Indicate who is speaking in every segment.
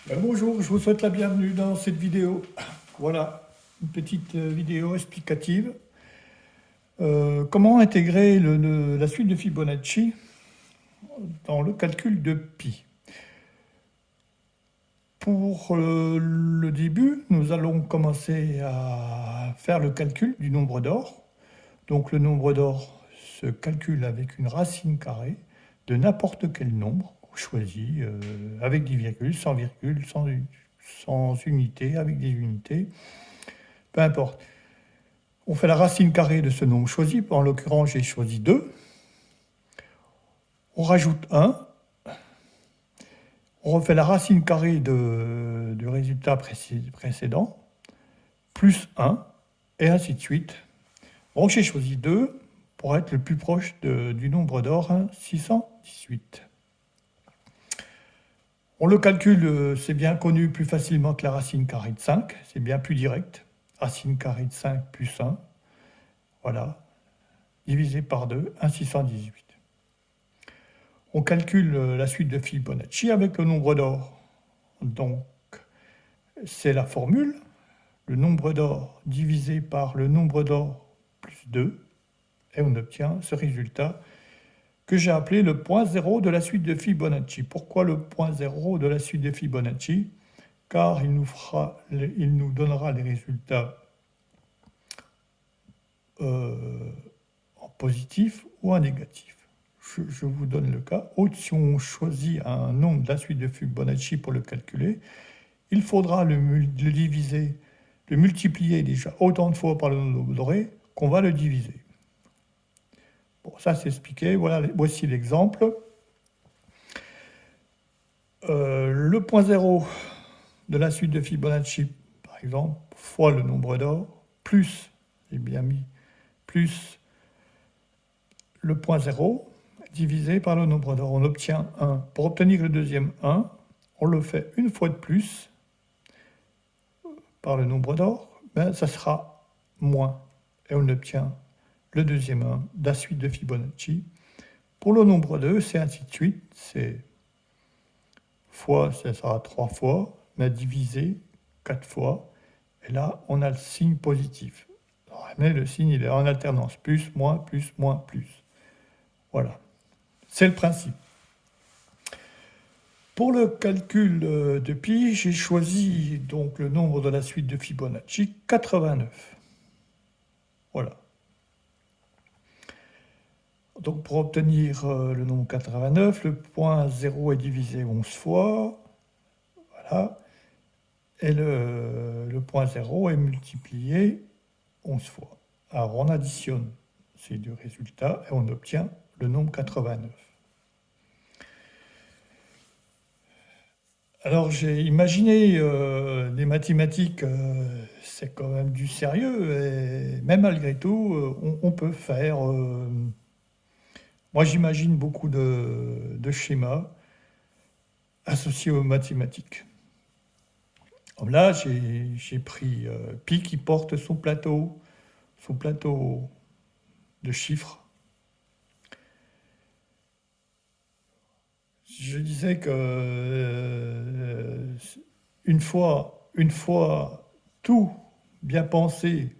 Speaker 1: Bonjour, je vous souhaite la bienvenue dans cette vidéo. Voilà, une petite vidéo explicative. Comment intégrer la suite de Fibonacci dans le calcul de pi. Pour le début, nous allons commencer à faire le calcul du nombre d'or. Donc le nombre d'or se calcule avec une racine carrée de n'importe quel nombre choisi, avec des virgules, sans unité, avec des unités, peu importe. On fait la racine carrée de ce nombre choisi, en l'occurrence j'ai choisi 2. On rajoute 1. On refait la racine carrée du résultat précédent, plus 1, et ainsi de suite. Donc j'ai choisi 2 pour être le plus proche du nombre d'or, 618. On le calcule, c'est bien connu, plus facilement que la racine carrée de 5, c'est bien plus direct. Racine carrée de 5 plus 1, voilà, divisé par 2, 618. On calcule la suite de Fibonacci avec le nombre d'or. Donc, c'est la formule, le nombre d'or divisé par le nombre d'or plus 2, et on obtient ce résultat que j'ai appelé le point zéro de la suite de Fibonacci. Pourquoi le point zéro de la suite de Fibonacci? Car il nous donnera les résultats en positif ou en négatif. Je vous donne le cas. Si on choisit un nombre de la suite de Fibonacci pour le calculer, il faudra le diviser, le multiplier déjà autant de fois par le nombre doré qu'on va le diviser. Bon, ça c'est expliqué. Voilà, voici l'exemple. Le point zéro de la suite de Fibonacci, par exemple, fois le nombre d'or, plus, j'ai bien mis, plus le point zéro, divisé par le nombre d'or. On obtient 1. Pour obtenir le deuxième 1, on le fait une fois de plus par le nombre d'or, ça sera moins. Et on obtient le deuxième 1 de la suite de Fibonacci. Pour le nombre 2, c'est ainsi de suite. C'est fois, ça sera 3 fois, mais divisé 4 fois. Et là, on a le signe positif. Mais le signe, il est en alternance. Plus, moins, plus, moins, plus. Voilà. C'est le principe. Pour le calcul de pi, j'ai choisi donc le nombre de la suite de Fibonacci, 89. Voilà. Donc pour obtenir le nombre 89, le point 0 est divisé 11 fois. Voilà. Et le point 0 est multiplié 11 fois. Alors on additionne ces deux résultats et on obtient le nombre 89. Alors j'ai imaginé les mathématiques, c'est quand même du sérieux, et même malgré tout, on peut faire... moi j'imagine beaucoup de schémas associés aux mathématiques. Comme là, j'ai pris pi qui porte son plateau de chiffres. Je disais que une fois tout bien pensé,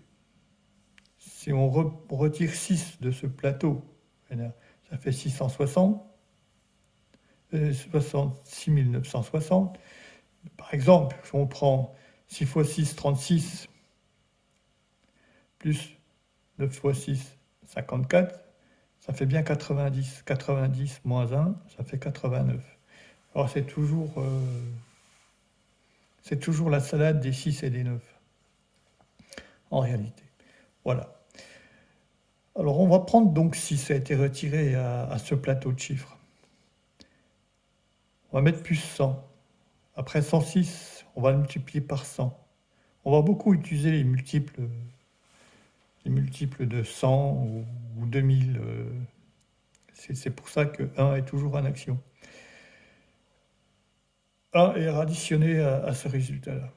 Speaker 1: si on retire 6 de ce plateau, ça fait 660, 66 960. Par exemple, si on prend 6 fois 6, 36, plus 9 fois 6, 54, ça fait bien 90. 90 moins 1, ça fait 89. Alors c'est toujours la salade des 6 et des 9, en réalité. Voilà. Alors on va prendre donc 6 a été retiré à ce plateau de chiffres. On va mettre plus 100. Après 106, on va le multiplier par 100. On va beaucoup utiliser les multiples de 100 ou 2000. C'est pour ça que 1 est toujours en action. 1 est additionné à ce résultat-là,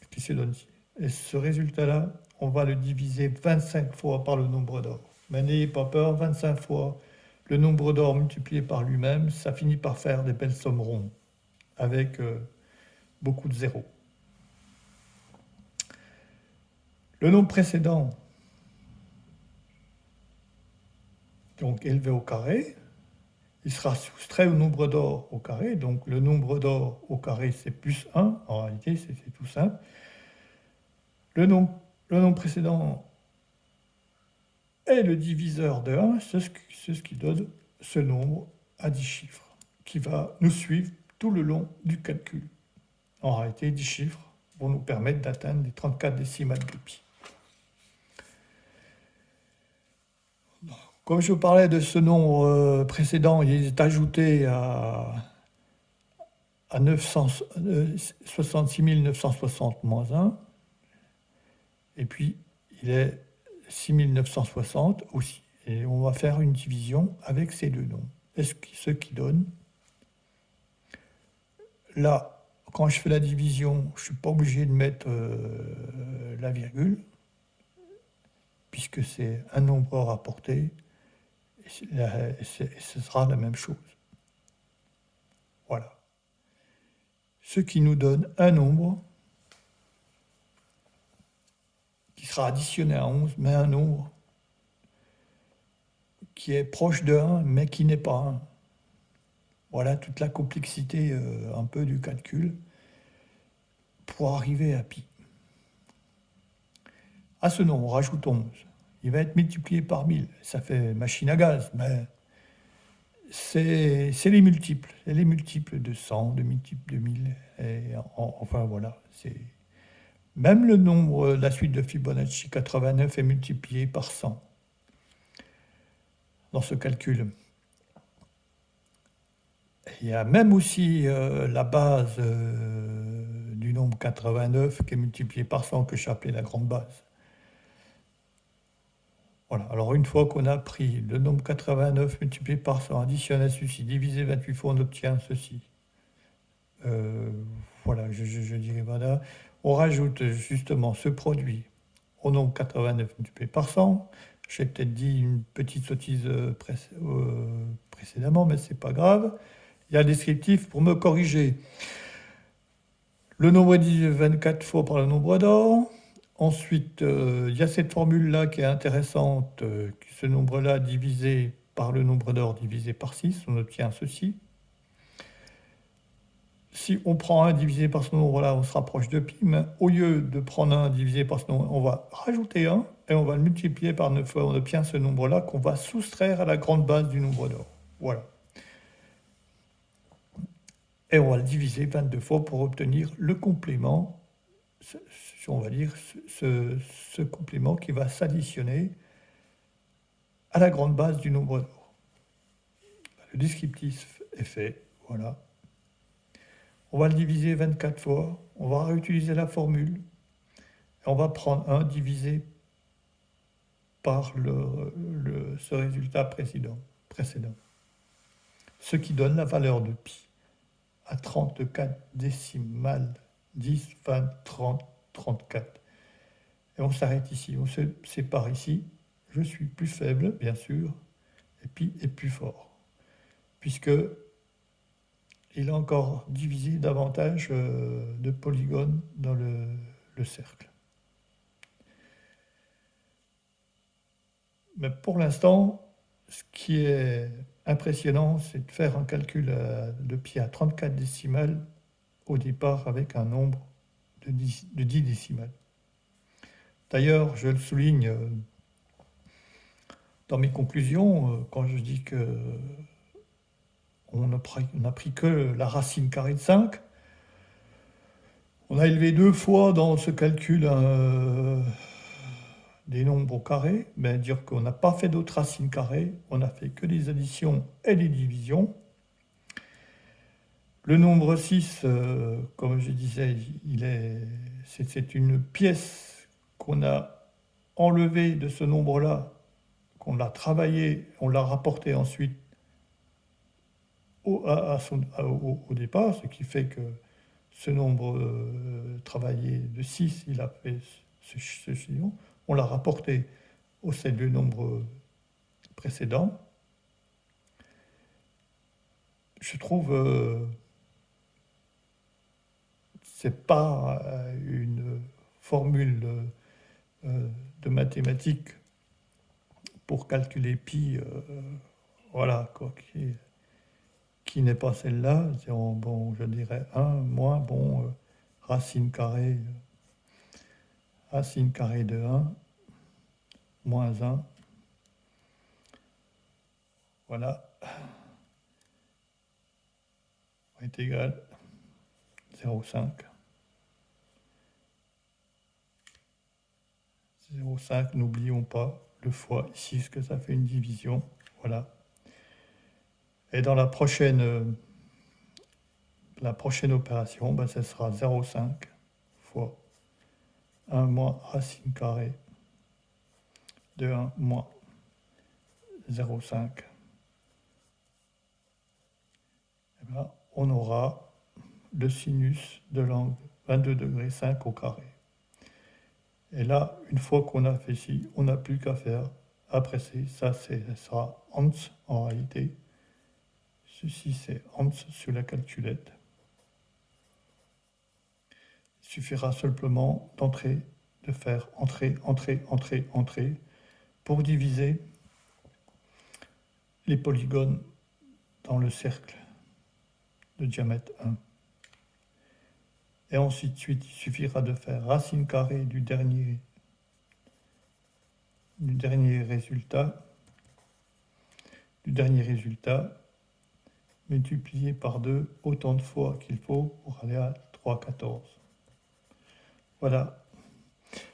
Speaker 1: qui se donne ici. Et ce résultat-là, on va le diviser 25 fois par le nombre d'or. Mais n'ayez pas peur, 25 fois le nombre d'or multiplié par lui-même, ça finit par faire des belles sommes rondes. avec beaucoup de zéros. Le nombre précédent, donc élevé au carré, il sera soustrait au nombre d'or au carré. Donc le nombre d'or au carré, c'est plus 1. En réalité, c'est tout simple. Le nombre précédent est le diviseur de 1. C'est ce qui donne ce nombre à 10 chiffres, qui va nous suivre tout le long du calcul. En réalité, 10 chiffres vont nous permettre d'atteindre les 34 décimales de pi. Comme je parlais de ce nombre précédent, il est ajouté à 66 960 moins 1, et puis il est 6960 aussi. Et on va faire une division avec ces deux nombres. Ce qui donne, là, quand je fais la division, je ne suis pas obligé de mettre la virgule, puisque c'est un nombre rapporté, et ce sera la même chose. Voilà. Ce qui nous donne un nombre qui sera additionné à 11, mais un nombre qui est proche de 1, mais qui n'est pas 1. Voilà toute la complexité un peu du calcul pour arriver à pi. À ce nombre, on rajoute 11. Il va être multiplié par 1000. Ça fait machine à gaz, mais c'est les multiples. C'est les multiples de 100, de multiples de 1000. Enfin voilà. Même le nombre, la suite de Fibonacci 89 est multiplié par 100 dans ce calcul. Il y a même aussi la base du nombre 89 qui est multiplié par 100, que j'ai appelé la grande base. Voilà. Alors une fois qu'on a pris le nombre 89 multiplié par 100, additionné à ceci, divisé 28 fois, on obtient ceci. Voilà, je dirais voilà. On rajoute justement ce produit au nombre 89 multiplié par 100. J'ai peut-être dit une petite sottise précédemment, mais c'est pas grave. Il y a un descriptif pour me corriger. Le nombre est divisé 24 fois par le nombre d'or. Ensuite, il y a cette formule-là qui est intéressante. Ce nombre-là divisé par le nombre d'or divisé par 6, on obtient ceci. Si on prend 1 divisé par ce nombre-là, on se rapproche de pi, mais au lieu de prendre 1 divisé par ce nombre, on va rajouter 1 et on va le multiplier par 9 fois. On obtient ce nombre-là qu'on va soustraire à la grande base du nombre d'or. Voilà. Et on va le diviser 22 fois pour obtenir le complément, on va dire ce complément qui va s'additionner à la grande base du nombre d'or. Le descriptif est fait, voilà. On va le diviser 24 fois, on va réutiliser la formule, et on va prendre 1 divisé par ce résultat précédent, ce qui donne la valeur de pi à 34 décimales, 10, 20, 30, 34. Et on s'arrête ici, on se sépare ici. Je suis plus faible, bien sûr, et pi est plus fort, puisque il a encore divisé davantage de polygones dans le cercle. Mais pour l'instant, ce qui est impressionnant, c'est de faire un calcul de pi à 34 décimales au départ avec un nombre de 10 décimales. D'ailleurs, je le souligne dans mes conclusions, quand je dis qu'on n'a pris que la racine carrée de 5, on a élevé 2 fois dans ce calcul des nombres au carré, mais dire qu'on n'a pas fait d'autres racines carrées, on n'a fait que des additions et des divisions. Le nombre 6, comme je disais, c'est une pièce qu'on a enlevée de ce nombre-là, qu'on l'a travaillé, on l'a rapporté ensuite au départ, ce qui fait que ce nombre travaillé de 6, il a fait ce chiffre. On l'a rapporté au sein du nombre précédent. Je trouve c'est pas une formule de mathématiques pour calculer pi, voilà, quoi, qui n'est pas celle-là. Bon, je dirais 1 moins, bon, racine carrée de 1, moins 1, voilà, est égal à 0,5. 0,5, n'oublions pas le fois ici, ce que ça fait une division, voilà. Et dans la prochaine opération, ben, ce sera 0,5 fois 1 moins racine carrée de 1 moins 0,5. Et ben, on aura le sinus de l'angle 22 degrés 5 au carré. Et là, une fois qu'on a fait ci, on n'a plus qu'à faire apprécier. Ça sera Hans en réalité. Ceci, c'est Hans sur la calculette. Il suffira simplement de faire entrer, pour diviser les polygones dans le cercle de diamètre 1. Et ensuite, il suffira de faire racine carrée du dernier résultat, multiplié par 2 autant de fois qu'il faut pour aller à 3,14. Voilà,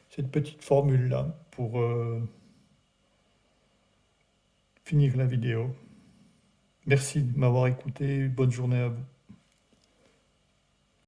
Speaker 1: cette petite formule-là pour finir la vidéo. Merci de m'avoir écouté, bonne journée à vous.